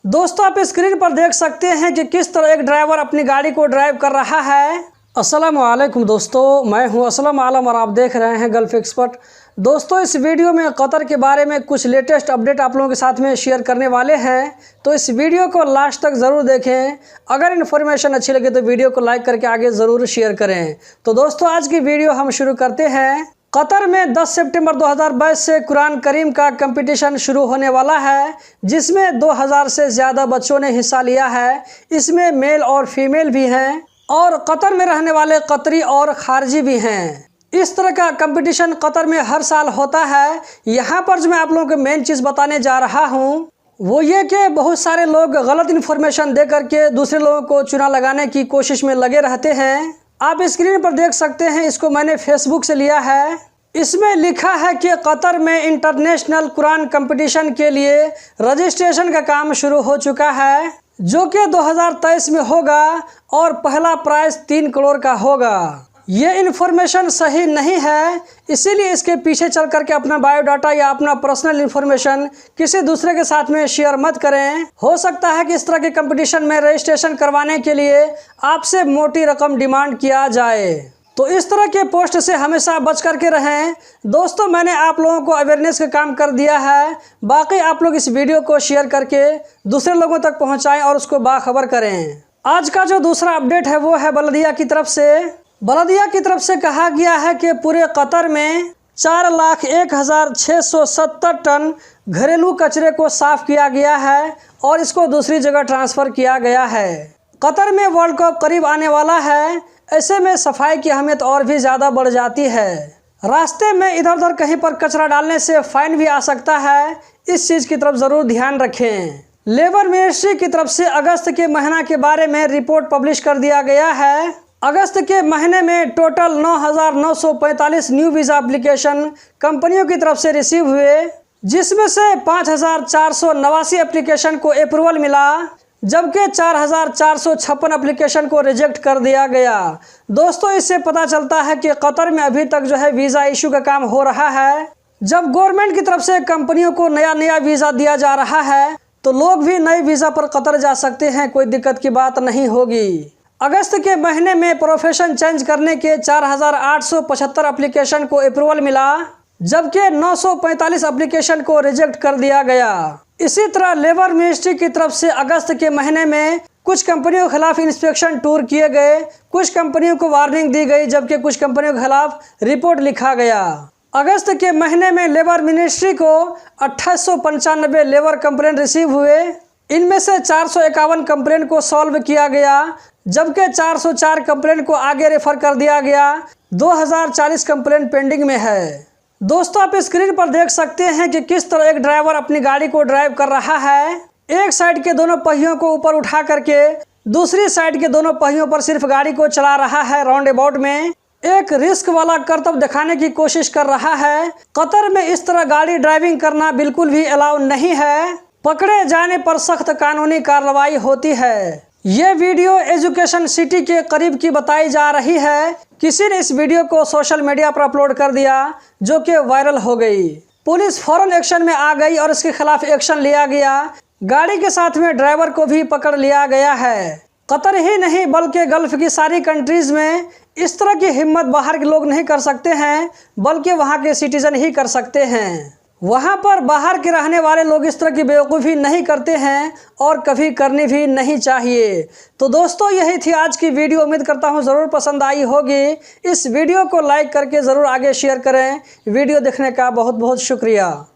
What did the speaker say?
दोस्तों आप स्क्रीन पर देख सकते हैं कि किस तरह एक ड्राइवर अपनी गाड़ी को ड्राइव कर रहा है। अस्सलाम वालेकुम दोस्तों, मैं हूं असलम आलम और आप देख रहे हैं गल्फ एक्सपर्ट। दोस्तों इस वीडियो में कतर के बारे में कुछ लेटेस्ट अपडेट आप लोगों के साथ में शेयर करने वाले हैं, तो इस वीडियो को लास्ट तक ज़रूर देखें। अगर इन्फॉर्मेशन अच्छी लगे तो वीडियो को लाइक करके आगे ज़रूर शेयर करें। तो दोस्तों आज की वीडियो हम शुरू करते हैं। कतर में 10 सितंबर 2022 से कुरान करीम का कंपटीशन शुरू होने वाला है, जिसमें 2000 से ज़्यादा बच्चों ने हिस्सा लिया है। इसमें मेल और फीमेल भी हैं और कतर में रहने वाले कतरी और खारजी भी हैं। इस तरह का कंपटीशन कतर में हर साल होता है। यहाँ पर जो मैं आप लोगों को मेन चीज़ बताने जा रहा हूँ वो ये कि बहुत सारे लोग गलत इन्फॉर्मेशन दे करके दूसरे लोगों को चुना लगाने की कोशिश में लगे रहते हैं। आप स्क्रीन पर देख सकते हैं, इसको मैंने फेसबुक से लिया है। इसमें लिखा है कि कतर में इंटरनेशनल कुरान कंपटीशन के लिए रजिस्ट्रेशन का काम शुरू हो चुका है, जो कि 2023 में होगा और पहला प्राइज 3 करोड़ का होगा। ये इन्फॉर्मेशन सही नहीं है, इसीलिए इसके पीछे चल करके अपना बायोडाटा या अपना पर्सनल इन्फॉर्मेशन किसी दूसरे के साथ में शेयर मत करें। हो सकता है कि इस तरह के कंपटीशन में रजिस्ट्रेशन करवाने के लिए आपसे मोटी रकम डिमांड किया जाए, तो इस तरह के पोस्ट से हमेशा बच करके रहें। दोस्तों मैंने आप लोगों को अवेयरनेस का काम कर दिया है, बाकी आप लोग इस वीडियो को शेयर करके दूसरे लोगों तक पहुंचाएं और उसको बाखबर करें। आज का जो दूसरा अपडेट है वो है बल्दिया की तरफ से। बल्दिया की तरफ से कहा गया है कि पूरे कतर में 4,01,670 टन घरेलू कचरे को साफ किया गया है और इसको दूसरी जगह ट्रांसफ़र किया गया है। कतर में वर्ल्ड कप करीब आने वाला है, ऐसे में सफाई की अहमियत और भी ज़्यादा बढ़ जाती है। रास्ते में इधर उधर कहीं पर कचरा डालने से फाइन भी आ सकता है, इस चीज़ की तरफ ज़रूर ध्यान रखें। लेबर मिनिस्ट्री की तरफ से अगस्त के महीना के बारे में रिपोर्ट पब्लिश कर दिया गया है। अगस्त के महीने में टोटल 9,945 न्यू वीज़ा एप्लीकेशन कंपनियों की तरफ से रिसीव हुए, जिसमें से 5,489 एप्लीकेशन को अप्रूवल मिला, जबकि 4,456 एप्लीकेशन को रिजेक्ट कर दिया गया। दोस्तों इससे पता चलता है कि कतर में अभी तक जो है वीज़ा इशू का काम हो रहा है। जब गवर्नमेंट की तरफ से कंपनियों को नया वीज़ा दिया जा रहा है तो लोग भी नए वीज़ा पर कतर जा सकते हैं, कोई दिक्कत की बात नहीं होगी। अगस्त के महीने में प्रोफेशन चेंज करने के 4,875 एप्लीकेशन को अप्रूवल मिला, जबकि 945 एप्लीकेशन को रिजेक्ट कर दिया गया। इसी तरह लेबर मिनिस्ट्री की तरफ से अगस्त के महीने में कुछ कंपनियों के खिलाफ इंस्पेक्शन टूर किए गए, कुछ कंपनियों को वार्निंग दी गई, जबकि कुछ कंपनियों के खिलाफ रिपोर्ट लिखा गया। अगस्त के महीने में लेबर मिनिस्ट्री को 2895 लेबर कंप्लेंट रिसीव हुए, इनमें से 451 कंप्लेंट को सॉल्व किया गया, जबकि 404 कंप्लेंट को आगे रेफर कर दिया गया। 2040 कंप्लेंट पेंडिंग में है। दोस्तों आप स्क्रीन पर देख सकते हैं कि किस तरह एक ड्राइवर अपनी गाड़ी को ड्राइव कर रहा है। एक साइड के दोनों पहियों को ऊपर उठा करके दूसरी साइड के दोनों पहियों पर सिर्फ गाड़ी को चला रहा है। राउंड अबाउट में एक रिस्क वाला करतब दिखाने की कोशिश कर रहा है। कतर में इस तरह गाड़ी ड्राइविंग करना बिल्कुल भी अलाउ नहीं है, पकड़े जाने पर सख्त कानूनी कार्रवाई होती है। ये वीडियो एजुकेशन सिटी के करीब की बताई जा रही है। किसी ने इस वीडियो को सोशल मीडिया पर अपलोड कर दिया, जो कि वायरल हो गई। पुलिस फौरन एक्शन में आ गई और इसके खिलाफ एक्शन लिया गया। गाड़ी के साथ में ड्राइवर को भी पकड़ लिया गया है। कतर ही नहीं बल्कि गल्फ की सारी कंट्रीज में इस तरह की हिम्मत बाहर के लोग नहीं कर सकते हैं, बल्कि वहाँ के सिटीजन ही कर सकते हैं। वहाँ पर बाहर के रहने वाले लोग इस तरह की बेवकूफ़ी नहीं करते हैं और कभी करनी भी नहीं चाहिए। तो दोस्तों यही थी आज की वीडियो, उम्मीद करता हूँ ज़रूर पसंद आई होगी। इस वीडियो को लाइक करके ज़रूर आगे शेयर करें। वीडियो देखने का बहुत बहुत शुक्रिया।